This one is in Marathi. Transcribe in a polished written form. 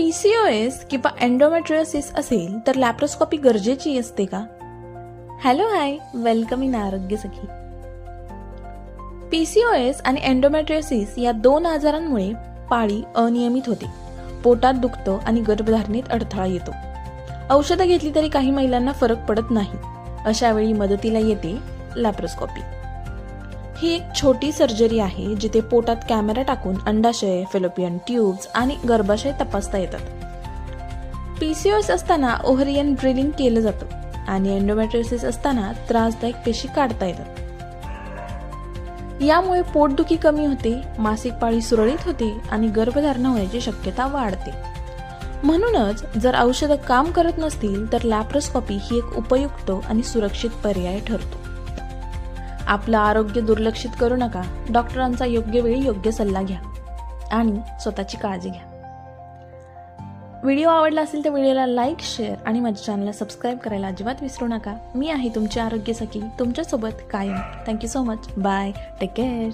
PCOS किंवा एंडोमेट्रियोसिस असेल तर लॅप्रोस्कोपी गरजेची असते का? हॅलो हाय, वेलकम इन आरोग्य सखी. PCOS आणि एंडोमेट्रियोसिस या दोन आजारांमुळे पाळी अनियमित होते, पोटात दुखतं आणि गर्भधारणेत अडथळा येतो. औषधं घेतली तरी काही महिलांना फरक पडत नाही. अशा वेळी मदतीला येते लॅप्रोस्कोपी. ही एक छोटी सर्जरी आहे जिथे पोटात कॅमेरा टाकून अंडाशय, फेलोपियन ट्यूब्स आणि गर्भाशय तपासता येतात. PCOS असताना ओव्हरियन ड्रिलिंग केलं जातं आणि एंडोमेट्रियोसिस असताना त्रासदायक पेशी काढता येतात. यामुळे पोटदुखी कमी होते, मासिक पाळी सुरळीत होते आणि गर्भधारणा होण्याची शक्यता वाढते. म्हणूनच जर औषधं काम करत नसतील तर लॅप्रोस्कोपी ही एक उपयुक्त आणि सुरक्षित पर्याय ठरतो. आपलं आरोग्य दुर्लक्षित करू नका. डॉक्टरांचा योग्य वेळी योग्य सल्ला घ्या आणि स्वतःची काळजी घ्या. व्हिडिओ आवडला असेल तर व्हिडिओला लाईक, शेअर आणि माझ्या चॅनलला सबस्क्राईब करायला अजिबात विसरू नका. मी आहे तुमची आरोग्य सखी, तुमच्यासोबत कायम. Thank you so much. Bye. Take care.